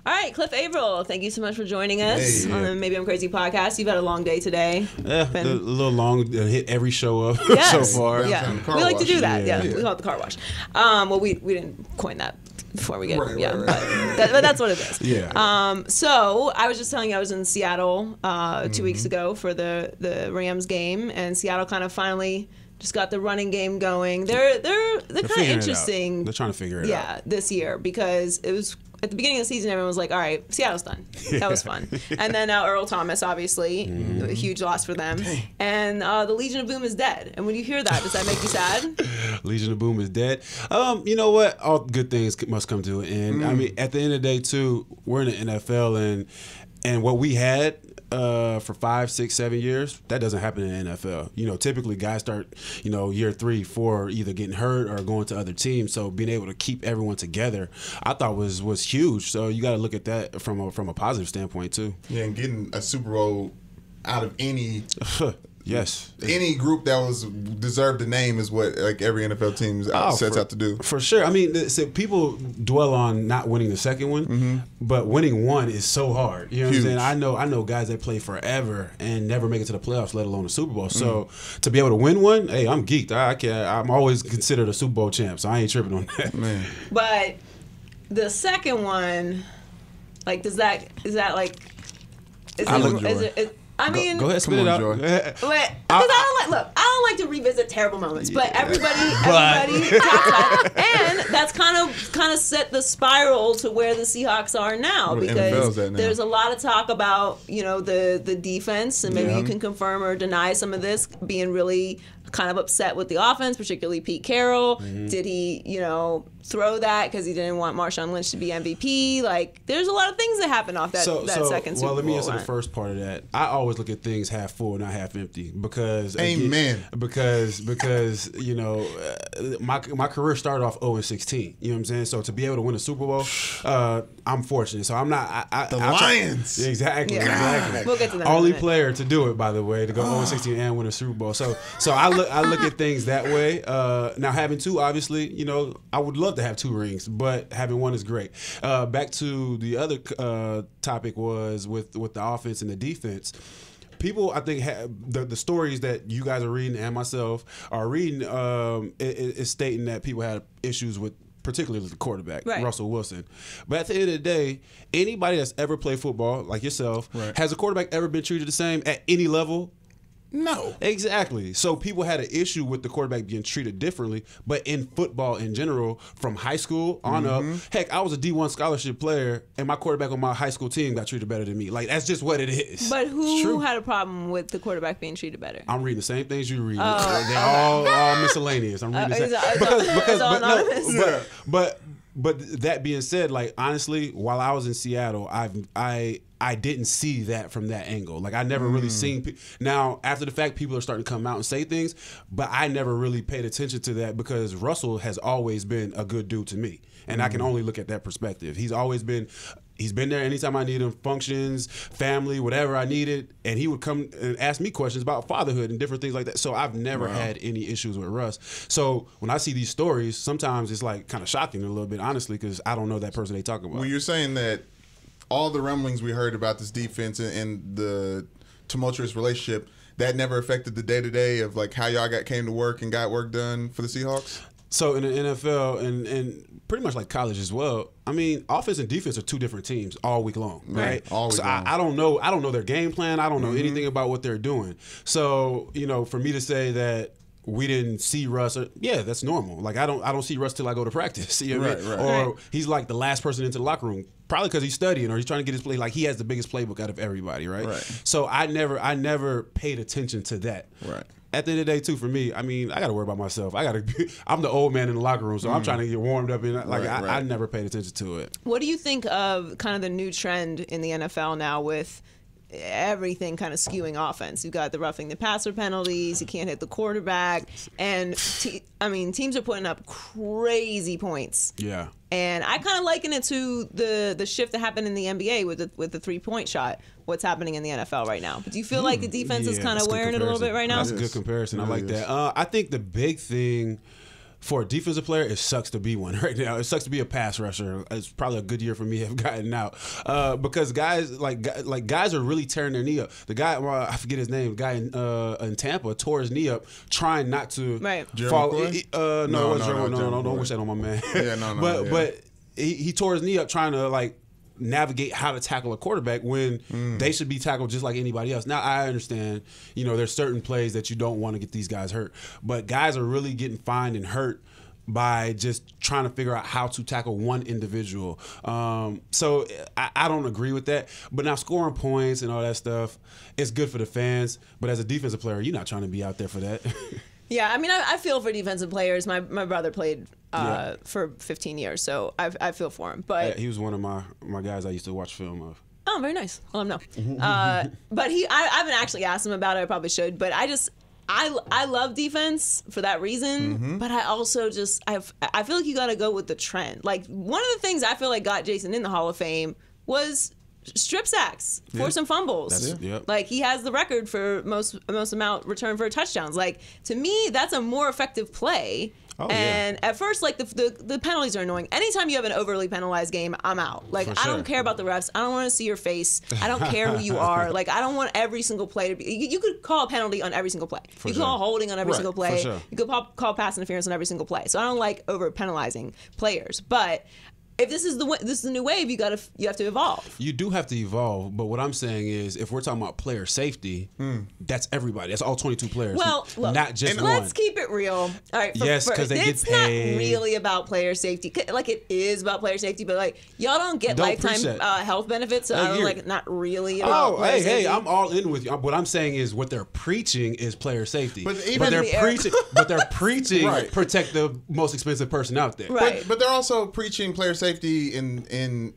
All right, Cliff Avril, thank you so much for joining us Hey, on the Maybe I'm Crazy podcast. You've had a long day today. Yeah, a little long. Hit every show up Yes. so far. Yeah, we like to do that. Yeah, we call it the car wash. Well, we didn't coin that before we get Right. but that's what it is. Yeah. So I was just telling you I was in Seattle 2 weeks ago for the Rams game, and Seattle kind of finally just got the running game going. They're kind of figuring it out. interesting. They're trying to figure it out. Yeah, this year, because it was at the beginning of the season, everyone was like, all right, Seattle's done. That was fun. And then now Earl Thomas, obviously, a huge loss for them. And the Legion of Boom is dead. And when you hear that, does that make you sad? Legion of Boom is dead. You know what? All good things must come to an end. I mean, at the end of the day, too, we're in the NFL, and what we had for 5, 6, 7 years, that doesn't happen in the NFL. You know, typically guys start, year 3, 4, either getting hurt or going to other teams. So being able to keep everyone together, I thought was huge. So you got to look at that from a positive standpoint too. Yeah, and getting a Super Bowl out of any Yes. any group that was deserved the name is what like every NFL team sets out to do. For sure. I mean, so people dwell on not winning the second one, but winning one is so hard. You know what I'm saying? I know guys that play forever and never make it to the playoffs, let alone the Super Bowl. So to be able to win one, hey, I'm geeked. I'm always considered a Super Bowl champ, so I ain't tripping on that. Man. But the second one, like, is that like? I mean, go ahead, spit it out. Because I don't like to revisit terrible moments, but everybody talks about it, and that's kind of set the spiral to where the Seahawks are now, Where the because NFL's at now. there's a lot of talk about the defense, and maybe you can confirm or deny some of this, being really kind of upset with the offense, particularly Pete Carroll. Did he, throw that because he didn't want Marshawn Lynch to be MVP? Like, there's a lot of things that happen off that second Super Bowl. Well, let me answer run. the first part of that. I always look at things half full, not half empty, because Amen. Because my career started off 0-16. You know what I'm saying? So to be able to win a Super Bowl, I'm fortunate. So I'm not. The Lions. Exactly. Yeah. Exactly. We'll get to that in a Only minute. player to do it, by the way, to go 0-16 and win a Super Bowl. So I look at things that way. Now having two, obviously, I would love to have 2 rings, but having one is great. Back to the other topic was with the offense and the defense. People, I think, the stories that you guys are reading and myself are reading is stating that people had issues with particularly the quarterback, right, Russell Wilson. But at the end of the day, anybody that's ever played football, like yourself, has a quarterback ever been treated the same at any level? No. Exactly. So people had an issue with the quarterback being treated differently, but in football in general, from high school on up, heck, I was a D1 scholarship player, and my quarterback on my high school team got treated better than me. Like, that's just what it is. But who had a problem with the quarterback being treated better? I'm reading the same things you read. They're all miscellaneous. I'm reading the same. But that being said, like, honestly, while I was in Seattle, I didn't see that from that angle. Like, I never really seen. Now, after the fact, people are starting to come out and say things, but I never really paid attention to that because Russell has always been a good dude to me, and I can only look at that perspective. He's been there anytime I need him, functions, family, whatever I needed, and he would come and ask me questions about fatherhood and different things like that. So I've never had any issues with Russ. So when I see these stories, sometimes it's like kind of shocking a little bit, honestly, because I don't know that person they talk about. Well, you're saying that all the rumblings we heard about this defense and the tumultuous relationship, that never affected the day-to-day of like how y'all came to work and got work done for the Seahawks? So in the NFL and pretty much like college as well, I mean, offense and defense are 2 different teams all week long, right? All week long. I don't know their game plan. I don't know anything about what they're doing. So, for me to say that we didn't see Russ, that's normal. Like, I don't see Russ till I go to practice. You know what I mean? Or he's like the last person into the locker room, probably because he's studying or he's trying to get his play. Like, he has the biggest playbook out of everybody, right? So I never paid attention to that. Right. At the end of the day, too, for me, I mean, I got to worry about myself. I'm the old man in the locker room, so I'm trying to get warmed up. I never paid attention to it. What do you think of kind of the new trend in the NFL now with everything kind of skewing offense? You've got the roughing the passer penalties, you can't hit the quarterback, and teams are putting up crazy points. Yeah. And I kind of liken it to the shift that happened in the NBA with the 3-point shot. What's happening in the NFL right now? But do you feel like the defense is kind of wearing it a little bit right now? That's a good comparison. I like that. I think the big thing for a defensive player, it sucks to be one right now. It sucks to be a pass rusher. It's probably a good year for me to have gotten out because guys guys are really tearing their knee up. The guy, I forget his name, the guy in Tampa tore his knee up trying not to fall. No, don't wish that on my man. But he tore his knee up trying to navigate how to tackle a quarterback when they should be tackled just like anybody else. Now, I understand, there's certain plays that you don't want to get these guys hurt, but guys are really getting fined and hurt by just trying to figure out how to tackle one individual. So I don't agree with that. But now scoring points and all that stuff, it's good for the fans. But as a defensive player, you're not trying to be out there for that. Yeah, I mean, I feel for defensive players. My brother played for 15 years, so I feel for him. But he was one of my guys I used to watch film of. Oh, very nice. I'll let him know. But I haven't actually asked him about it. I probably should. But I love defense for that reason. But I also I feel like you got to go with the trend. Like, one of the things I feel like got Jason in the Hall of Fame was strip sacks, force and fumbles. Like, he has the record for most amount returned for touchdowns. Like, to me, that's a more effective play. At first, the penalties are annoying. Anytime you have an overly penalized game, I'm out. I don't care about the refs. I don't want to see your face. I don't care who you are. I don't want every single play to be. You could call a penalty on every single play. You could call holding on every single play. You could call pass interference on every single play. So I don't like over penalizing players. But if this is the new wave, you have to evolve. You do have to evolve, but what I'm saying is, if we're talking about player safety, that's everybody. That's all 22 players. Well, look, not just one. Let's keep it real. All right. Yes, because they get paid. It's not really about player safety. It is about player safety, but y'all don't get lifetime health benefits. So not really. About player safety. I'm all in with you. What I'm saying is, what they're preaching is player safety. But they're preaching protect the most expensive person out there. Right. But they're also preaching player safety in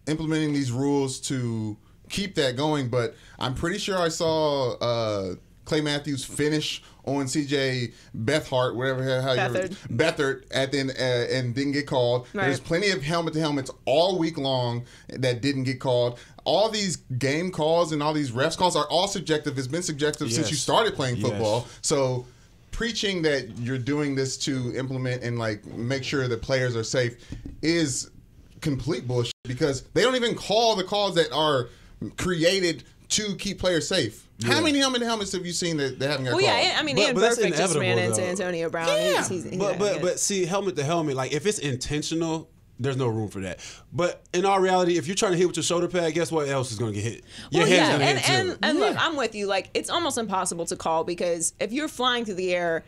implementing these rules to keep that going. But I'm pretty sure I saw Clay Matthews finish on CJ Beathard, Beathard at the end, and didn't get called. Right. There's plenty of helmet to helmets all week long that didn't get called. All these game calls and all these refs calls are all subjective. It's been subjective since you started playing football. So preaching that you're doing this to implement and make sure that players are safe is complete bullshit, because they don't even call the calls that are created to keep players safe. How many helmets have you seen that they haven't got called? Yeah, I mean, Ian Burfict just ran into Antonio Brown. Yeah. But see, helmet to helmet, if it's intentional, there's no room for that. But in all reality, if you're trying to hit with your shoulder pad, guess what else is going to get hit? Your head's going to hit too. And look, I'm with you. It's almost impossible to call, because if you're flying through the air,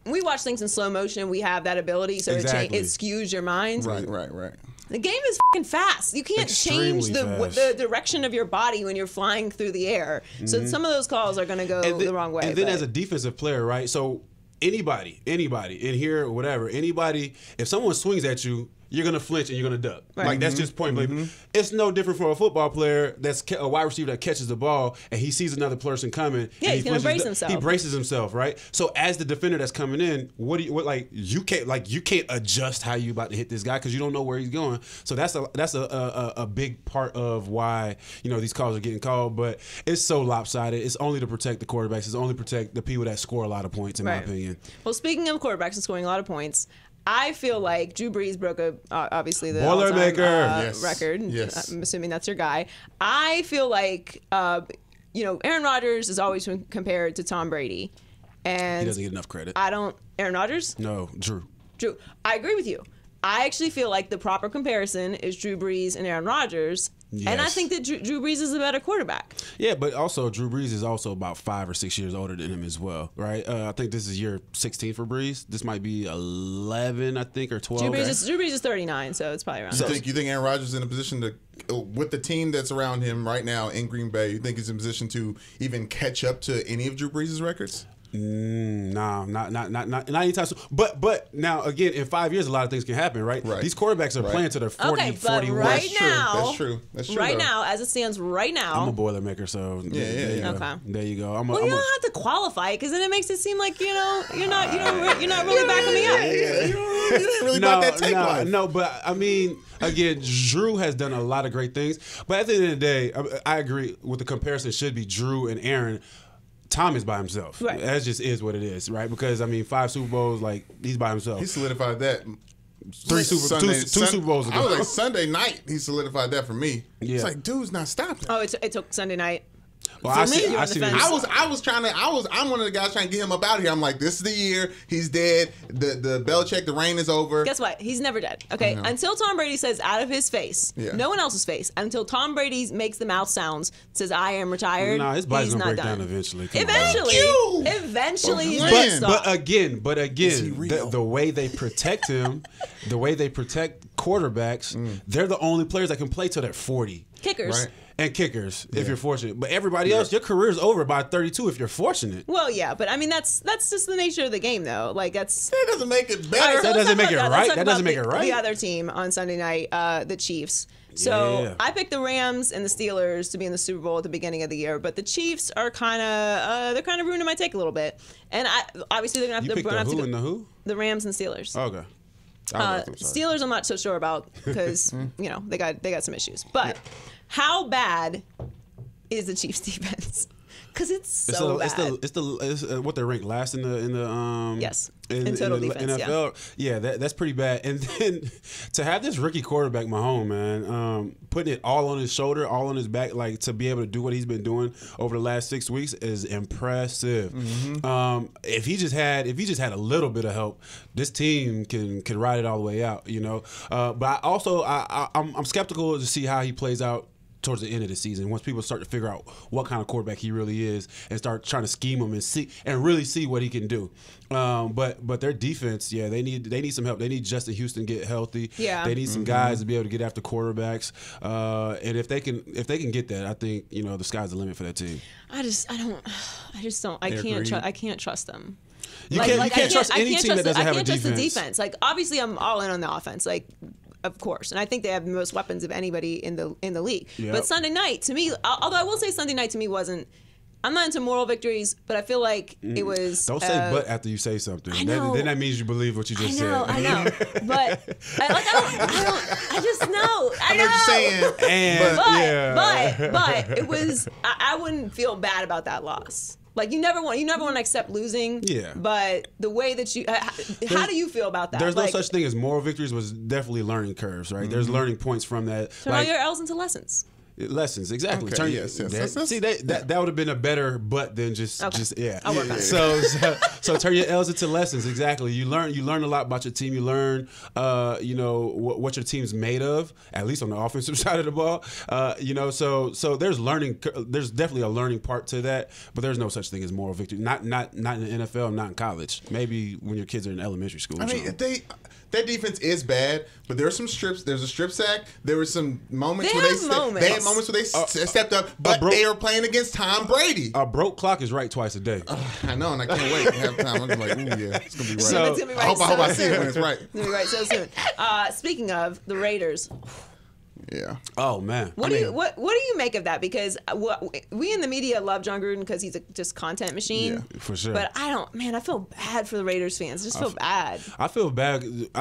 we watch things in slow motion. We have that ability, so it skews your mind. Right. The game is fucking fast. You can't change the direction of your body when you're flying through the air. So some of those calls are going to go the wrong way. And then as a defensive player, right? So anybody in here or whatever, if someone swings at you, you're going to flinch and you're going to duck. Right. That's just point blank. It's no different for a football player that's a wide receiver that catches the ball and he sees another person coming. Yeah, and he's going to brace himself. He braces himself, right? So as the defender that's coming in, you can't adjust how you about to hit this guy because you don't know where he's going. So that's a big part of why these calls are getting called. But it's so lopsided. It's only to protect the quarterbacks. It's only to protect the people that score a lot of points, in my opinion. Well, speaking of quarterbacks and scoring a lot of points, I feel like Drew Brees broke obviously the Boilermaker record. Yes. I'm assuming that's your guy. I feel like Aaron Rodgers is always compared to Tom Brady, and he doesn't get enough credit. Aaron Rodgers? No, Drew. I agree with you. I actually feel like the proper comparison is Drew Brees and Aaron Rodgers. Yes. And I think that Drew Brees is a better quarterback. Yeah, but also Drew Brees is also about 5 or 6 years older than him as well, right? I think this is year 16 for Brees. This might be 11, I think, or 12. Drew Brees is 39, so it's probably around. You think Aaron Rodgers is in a position to, with the team that's around him right now in Green Bay, you think he's in a position to even catch up to any of Drew Brees' records? No, not anytime soon. But now again, in 5 years, a lot of things can happen, right? These quarterbers are playing to their 40, 41. Right now, that's true. Right now, as it stands right now, I'm a Boilermaker, so yeah. Okay, there you go. You don't have to qualify it, because then it makes it seem like you're not really backing me up. You didn't really about that take life. No, but I mean, again, Drew has done a lot of great things, but at the end of the day, I agree with the comparison. Should be Drew and Aaron. Tom is by himself. Right. That just is what it is, right? Because, I mean, 5 Super Bowls, like, he's by himself. He solidified that. Two Super Bowls ago. I was like, Sunday night, he solidified that for me. Yeah. It's like, dude's not stopping. Oh, it took Sunday night. Well, I'm one of the guys trying to get him up out of here. I'm like, this is the year. He's dead. The Belichick, the reign is over. Guess what? He's never dead. Okay, until Tom Brady says out of his face, no one else's face, until Tom Brady makes the mouth sounds, says I am retired. Nah, his body's he's gonna not break done. down eventually. Eventually, he's But- gonna stop. But again, the way they protect him, the way they protect quarterbacks, they're the only players that can play till they're 40. Kickers. Right. And kickers, if you're fortunate. But everybody else, your career's over by 32 if you're fortunate. Well, yeah, but I mean that's just the nature of the game, though. Like That doesn't make it better. That doesn't make it right. That doesn't make it right. The other team on Sunday night, the Chiefs. So I picked the Rams and the Steelers to be in the Super Bowl at the beginning of the year, but the Chiefs are kind of ruining my take a little bit. And obviously they're gonna have You picked the who and the who? The Rams and Steelers. Okay. Steelers I'm not so sure about because they got some issues. But how bad is the Chiefs defense? Because it's so bad. It's what they're ranked last in the yes. In total defense, NFL. Yeah, that's pretty bad. And then to have this rookie quarterback, Mahomes, man, putting it all on his shoulder, all on his back, like to be able to do what he's been doing over the last 6 weeks is impressive. Mm-hmm. If he just had a little bit of help, this team can ride it all the way out. But I'm skeptical to see how he plays out towards the end of the season, once people start to figure out what kind of quarterback he really is and start trying to scheme him and really see what he can do. But their defense, they need some help. They need Justin Houston get healthy. Yeah. They need some guys to be able to get after quarterbacks. And if they can get that, I think the sky's the limit for that team. I can't trust them. You can't trust any team that doesn't have a defense. I can't trust the defense. Like obviously, I'm all in on the offense. Like. Of course, and I think they have the most weapons of anybody in the league. Yep. But Sunday night, to me, although I will say Sunday night to me wasn't. I'm not into moral victories, but I feel like it was. Don't say "but" after you say something. Then that means you believe what you just said. I know, but I just know. I know what you're saying. But it was. I wouldn't feel bad about that loss. Like you never want to accept losing. Yeah. But the way that you, how do you feel about that? There's no such thing as moral victories. Was definitely learning curves, right? Mm-hmm. There's learning points from that. Turn all your L's into lessons. Lessons, exactly. Okay, yes. See, that would have been a better but than just yeah. I'll work on it. So turn your L's into lessons. Exactly. You learn a lot about your team. You learn, what your team's made of. At least on the offensive side of the ball. So there's learning. There's definitely a learning part to that. But there's no such thing as moral victory. Not in the NFL. Not in college. Maybe when your kids are in elementary school. I mean, that defense is bad, but there are some strips. There's a strip sack. There were some moments where they had moments where they stepped up, but they are playing against Tom Brady. A broke clock is right twice a day. I know, and I can't wait to have time. I'm just like, ooh, yeah, it's gonna be right. So, it's gonna be right I hope I see it when it's right. It's gonna be right so soon. Speaking of the Raiders. Yeah. Oh man. What do you make of that? Because we in the media love John Gruden because he's a just content machine. Yeah, for sure. But I feel bad for the Raiders fans. I just feel bad. I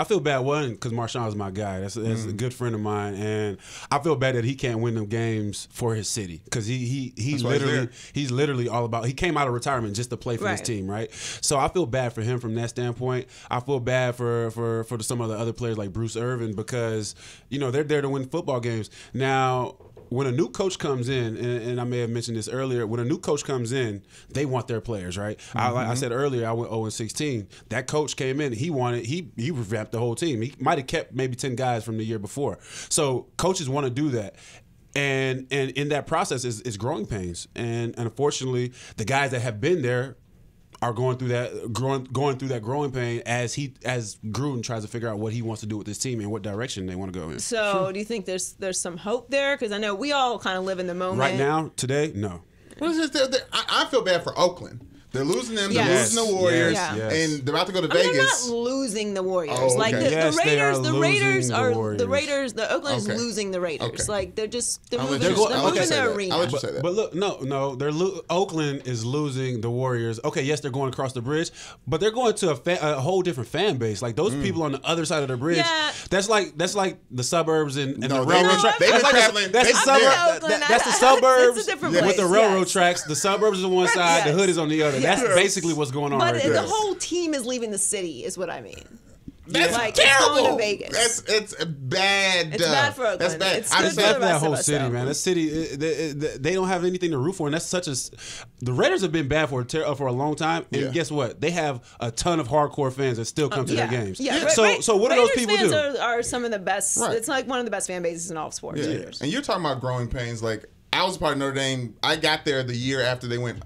feel bad one because Marshawn is my guy. That's a good friend of mine, and I feel bad that he can't win them games for his city because he's literally all about. He came out of retirement just to play for his team, right? So I feel bad for him from that standpoint. I feel bad for some of the other players like Bruce Irvin because they're there to win football games. Now, when a new coach comes in, and I may have mentioned this earlier, when a new coach comes in, they want their players, right? Mm-hmm. Like I said earlier, I went 0-16. That coach came in, he revamped the whole team. He might have kept maybe 10 guys from the year before. So coaches want to do that. And in that process is growing pains. And unfortunately, the guys that have been there are going through that growing pain as Gruden tries to figure out what he wants to do with this team and what direction they want to go in. So, do you think there's some hope there? Because I know we all kind of live in the moment. Right now, today, no. I feel bad for Oakland. They're losing them. They're losing the Warriors, and they're about to go to Vegas. They're not losing the Warriors. Oh, okay. Like the Raiders, the Oakland is Okay. losing the Raiders. Okay. Like they're I'll moving let you say their that. arena. I'll let you say that. But look, no, Oakland is losing the Warriors. Okay, yes, they're going across the bridge, but they're going to a whole different fan base. Like those people on the other side of the bridge. Yeah. That's like the suburbs and the No, railroad track. they've been traveling. That's the suburb. that's the suburbs it's a different with place. the railroad tracks. The suburbs is on one side, the hood is on the other. That's basically what's going on but right there. The whole team is leaving the city, is what I mean. That's like, terrible. It's going to Vegas. It's bad. It's bad for Oakland. That's bad. It's It's bad for that whole us, city, though. man. That city, they don't have anything to root for, and that's such a. The Raiders have been bad for a long time, and guess what? They have a ton of hardcore fans that still come to their games. Yeah. So what do those Raiders people fans do? Are some of the best. Right. It's like one of the best fan bases in all of sports. Yeah. And you're talking about growing pains. Like, I was part of Notre Dame. I got there the year after they went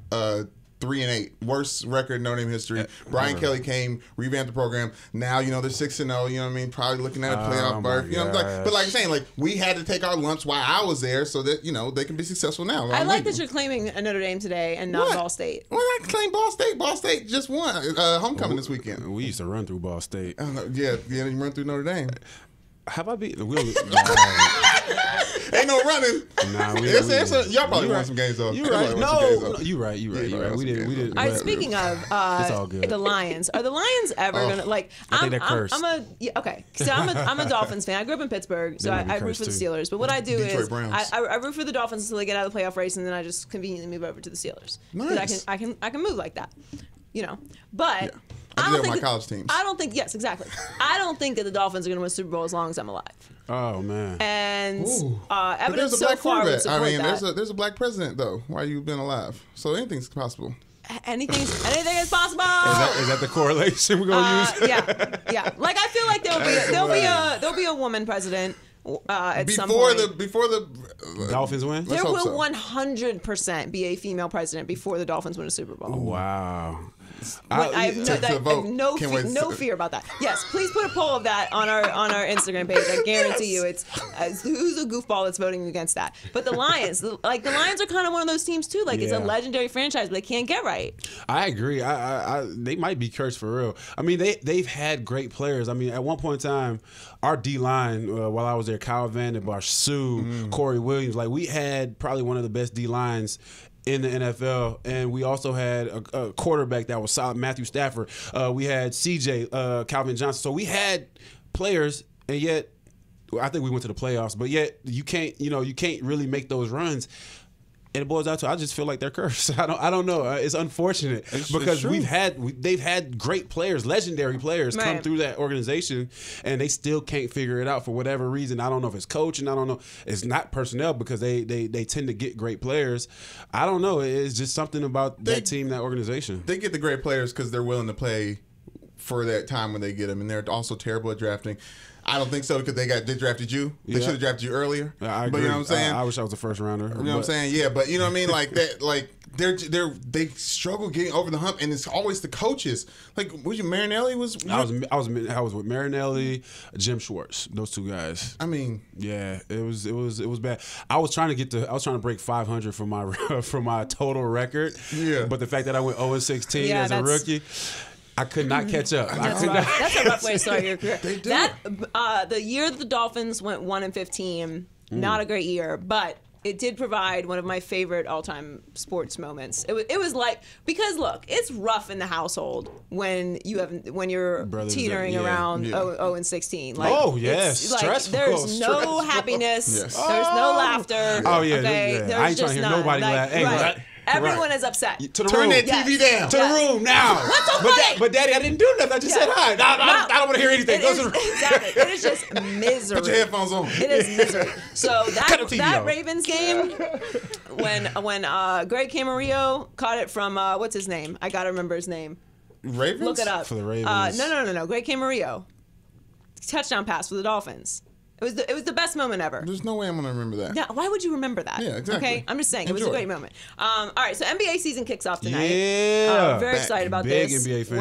3-8, worst record in Notre Dame history. Brian Kelly came, revamped the program. Now they're 6-0. You know what I mean? Probably looking at a playoff berth. You know, but like I'm saying, like we had to take our lumps while I was there, so that they can be successful now. I like that you're claiming a Notre Dame today and not Ball State. Well, I claim Ball State. Ball State just won homecoming this weekend. We used to run through Ball State. Yeah, you run through Notre Dame. Have I beat? Ain't no running. Nah, y'all probably won some games though. You're right. No, you're right. We didn't. All right, speaking of it's all good. the Lions, are the Lions ever gonna like? I think they're cursed. So I'm a Dolphins fan. I grew up in Pittsburgh, so I root for the Steelers. But what I do Detroit is Browns. I root for the Dolphins until they get out of the playoff race, and then I just conveniently move over to the Steelers. Nice. I can move like that, But. Yeah. I do that with my college teams. I don't think. Yes, exactly. I don't think that the Dolphins are going to win Super Bowl as long as I'm alive. Oh man. And but evidence there's a so black far would quarterback. support that. There's a black president though. While you've been alive, so anything's possible. Anything is possible. Is that the correlation we're gonna use? Yeah. Like I feel like there'll be a woman president at some Before point. the Dolphins win. There hope will so. 100% be a female president before the Dolphins win a Super Bowl. Wow. I have no Can't wait. no fear about that. Yes, please put a poll of that on our Instagram page. I guarantee you, it's who's a goofball that's voting against that. But the Lions, the Lions are kind of one of those teams too. Like it's a legendary franchise, but they can't get right. I agree. They might be cursed for real. I mean, they've had great players. I mean, at one point in time, our D line while I was there, Kyle Van Bosch, Sue, Corey Williams, like we had probably one of the best D lines in the NFL, and we also had a quarterback that was solid, Matthew Stafford. We had CJ, Calvin Johnson. So we had players, and yet I think we went to the playoffs. But yet you can't really make those runs. And it boils down to I just feel like they're cursed. I don't know. It's unfortunate because they've had great players, legendary players come through that organization, and they still can't figure it out for whatever reason. I don't know if it's coaching. I don't know. It's not personnel because they tend to get great players. I don't know. It's just something about that team, that organization. They get the great players because they're willing to play for that time when they get them, and they're also terrible at drafting. I don't think so because they drafted you. They should have drafted you earlier. I agree. But you know what I'm saying? I wish I was a first rounder. You know what I'm saying? Yeah, but you know what I mean? Like that, like they struggle getting over the hump, and it's always the coaches. Like, was you Marinelli? I was with Marinelli, Jim Schwartz. Those two guys. I mean, yeah, it was bad. I was trying to break 500 for my total record. Yeah, but the fact that I went 0-16 as a rookie. I could not catch up. That's a rough way to start your career. They do. The year that the Dolphins went 1-15, not a great year, but it did provide one of my favorite all-time sports moments. It was like, because look, it's rough in the household when you're teetering around 0-16. Like, stressful. There's no happiness. Yes. There's no laughter. Oh yeah, okay? I ain't trying to hear nobody laugh. Hey, right. Everyone is upset. Turn that TV down. To the room now. What's so funny? But Daddy, I didn't do nothing. I just said hi. I don't want to hear anything. Exactly. It is just misery. Put your headphones on. It is misery. So that Ravens game, when Greg Camarillo caught it from what's his name? I gotta remember his name. Ravens? Look it up. For the Ravens. No. Greg Camarillo. Touchdown pass for the Dolphins. It was the best moment ever. There's no way I'm going to remember that. Yeah, why would you remember that? Yeah, exactly. Okay, I'm just saying. It was a great moment. All right, so NBA season kicks off tonight. Yeah. Very excited about big this. NBA fan.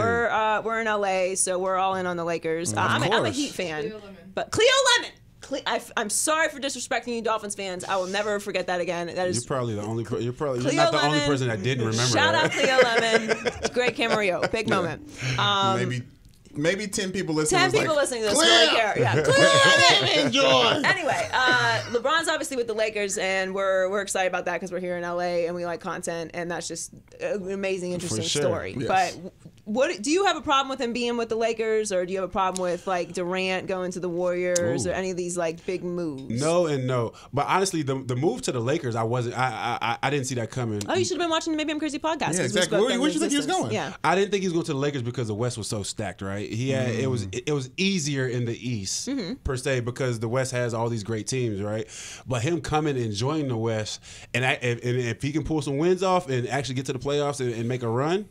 We're in LA, so we're all in on the Lakers. I'm a Heat fan. But Cleo Lemon. I'm sorry for disrespecting you, Dolphins fans. I will never forget that again. That is. You're probably not the only person that didn't remember Shout that. out Cleo Lemon. Great Camarillo. Big moment. Maybe 10 people listening. 10 people listening to this really care. Yeah, enjoy. Anyway, LeBron's obviously with the Lakers, and we're excited about that because we're here in LA and we like content, and that's just an amazing, interesting story. Yes. But what do you have a problem with him being with the Lakers, or do you have a problem with like Durant going to the Warriors, or any of these like big moves? No and no. But honestly, the move to the Lakers, I didn't see that coming. Oh, you should have been watching the Maybe I'm Crazy podcast. Yeah, exactly. Where you think he was going? Yeah. I didn't think he was going to the Lakers because the West was so stacked, right? He had it was easier in the East per se because the West has all these great teams, right? But him coming and joining the West, and if he can pull some wins off and actually get to the playoffs and make a run,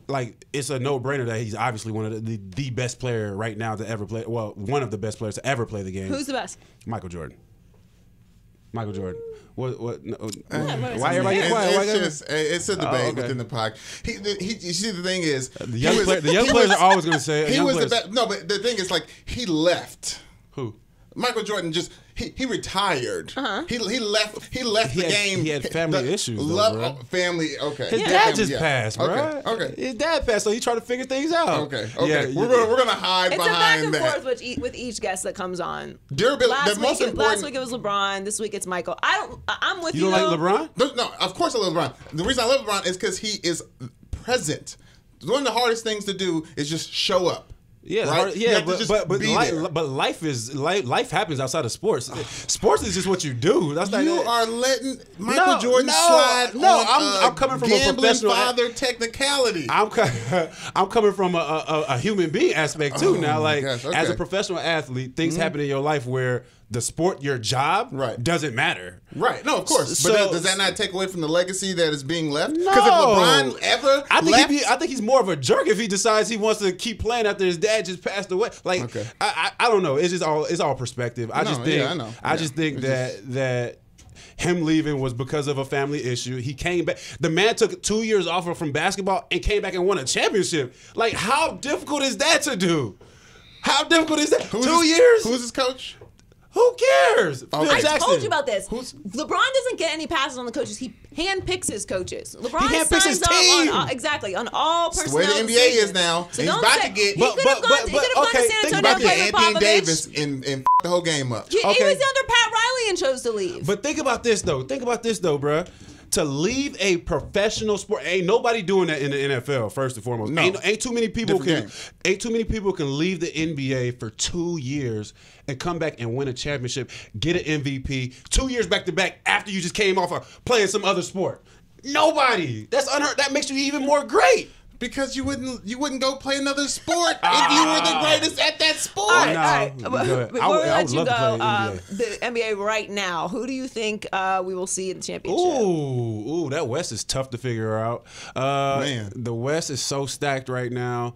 like it's a no-brainer that he's obviously one of the best player right now to ever play. Well, one of the best players to ever play the game. Who's the best? Michael Jordan. Michael Jordan. What? No, why everybody get quiet? It's a debate within the pod. You see, the thing is, the young players are always going to say he was the best. No, but the thing is, like, he left. Who? Michael Jordan just he retired. He left the game. He had family issues. Bro. Family. Okay. His dad just passed, bro. Okay. His dad passed, so he tried to figure things out. Okay. Yeah, we're gonna hide behind that. It's a back and forth with each guest that comes on. Durability. Last week it was LeBron. This week it's Michael. I'm with you. You don't like LeBron? No, of course I love LeBron. The reason I love LeBron is because he is present. One of the hardest things to do is just show up. Yeah, right? But life happens outside of sports. Sports is just what you do. That's you are letting Michael Jordan slide. I'm coming from a professional father technicality. I'm coming from a human being aspect too. Now, like as a professional athlete, things happen in your life where the sport, your job, doesn't matter. Right. No, of course. So, but does that not take away from the legacy that is being left? No. Because if LeBron ever I think he's more of a jerk if he decides he wants to keep playing after his dad just passed away. Like, I don't know. It's all perspective. I just think that him leaving was because of a family issue. He came back. The man took 2 years off from basketball and came back and won a championship. Like, how difficult is that to do? How difficult is that? 2 years? Who's his coach? Who cares? I told you about this. LeBron doesn't get any passes on the coaches. He handpicks his coaches. LeBron handpicks his team on all personnel. That's the way the NBA is now. So he's about to get. He could have gone to San Antonio and played with Popovich. Anthony Davis and the whole game up. He was under Pat Riley and chose to leave. But think about this though, bruh. To leave a professional sport, ain't nobody doing that in the NFL. First and foremost, no. ain't too many people can leave the NBA for 2 years and come back and win a championship, get an MVP 2 years back to back after you just came off of playing some other sport. Nobody. That's unheard. That makes you even more great. Because you wouldn't go play another sport if you were the greatest at that sport. All right. Before we let you go, the NBA right now, who do you think we will see in the championship? Ooh, that West is tough to figure out. Man, the West is so stacked right now.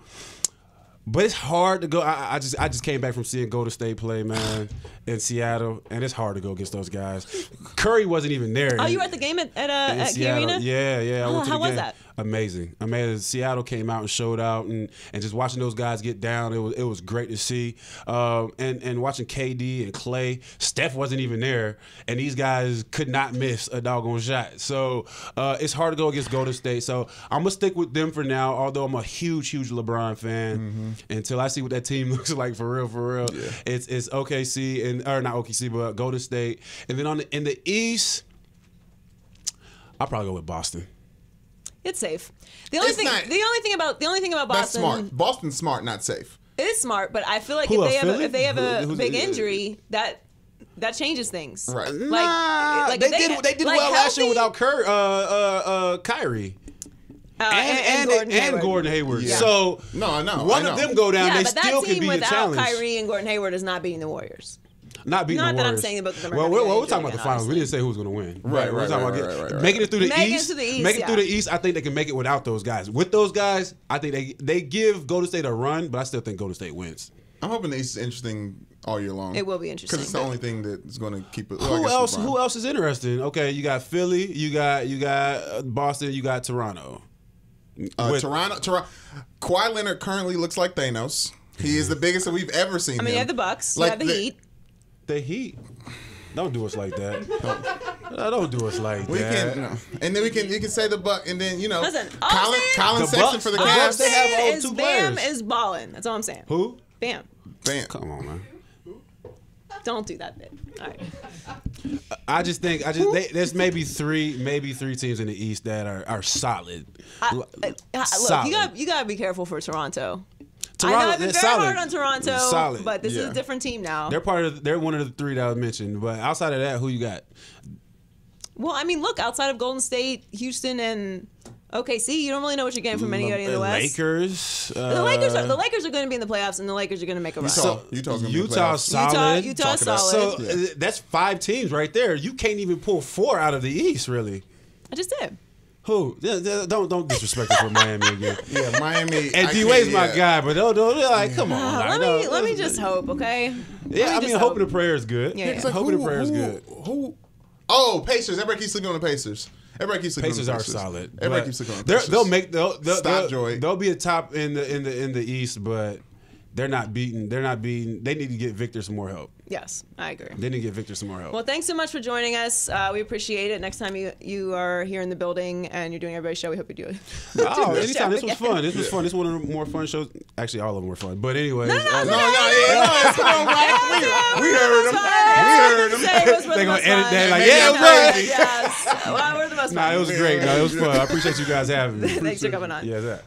But it's hard to go. I just came back from seeing Golden State play, man, in Seattle, and it's hard to go against those guys. Curry wasn't even there. Oh, you were at the game at Key Arena? Yeah. I went to the how game. was that? Amazing. Seattle came out and showed out, and just watching those guys get down, it was great to see. And watching KD and Clay, Steph wasn't even there, and these guys could not miss a doggone shot. So it's hard to go against Golden State. So I'm gonna stick with them for now. Although I'm a huge LeBron fan, until I see what that team looks like for real. Yeah. It's OKC or not OKC, but Golden State. And then in the East, I'll probably go with Boston. It's safe. The only thing about Boston. That's smart. Boston's smart, not safe. It is smart, but I feel like if they have a big injury, that changes things. Right. They did well last year without Kyrie. And Gordon Hayward. Yeah. So one of them go down, they still can be a challenge. Without Kyrie and Gordon Hayward is not beating the Warriors. Not beating the Warriors. Not that I'm saying about the we're talking about the finals. We didn't say who's going to win. Right. We're talking about making it through the East. Making it through the East, I think they can make it without those guys. With those guys, I think they give Golden State a run, but I still think Golden State wins. I'm hoping the East is interesting all year long. It will be interesting. Because it's the only thing that's going to keep it. Who else is interesting? Okay, you got Philly, you got Boston, you got Toronto. Toronto. Kawhi Leonard currently looks like Thanos. He is the biggest that we've ever seen. I mean, you have the Bucks, you have the Heat. The Heat. Don't do us like that. Don't do us like that. And then you can say the Buck, and then listen, Colin Sexton for the Cavs. They have all two players. Bam is balling. That's all I'm saying. Who? Bam. Come on, man. Don't do that bit. All right. There's maybe three teams in the East that are solid. Look, you gotta be careful for Toronto. I know I've been very solid. hard on Toronto, Solid. but this is a different team now. They're one of the three that I mentioned. But outside of that, who you got? Well, I mean, look, outside of Golden State, Houston, and OKC, you don't really know what you're getting from anybody in the West. Lakers. The Lakers are going to be in the playoffs, and the Lakers are going to make a run. Utah's solid. Utah's solid. So that's 5 teams right there. You can't even pull 4 out of the East, really. I just did. Who? Don't disrespect us with Miami again. Yeah, Miami. And D-Wade's my guy, but don't like, come on. Let me just hope, okay? Yeah, I mean, hoping and prayer is good. Yeah. Like, hoping and prayer is good. Who? Oh, Pacers. Everybody keeps sleeping on the Pacers. Pacers are solid. Everybody keeps sleeping on the Pacers. They'll be a top in the East, but they're not beaten. They need to get Victor some more help. Yes, I agree. They need to get Victor some more help. Well, thanks so much for joining us. We appreciate it. Next time you are here in the building and you're doing everybody's show, we hope you do it. Oh, anytime. This was fun. This was fun. This is one of the more fun shows. Actually, all of them were fun. But anyways. No. Come on, Mike. We heard them. They're going to edit that like, yeah, it was great. Yes. Well, we're the most fun. It was great. No, it was fun. I appreciate you guys having me. Thanks for coming on. Yeah, that.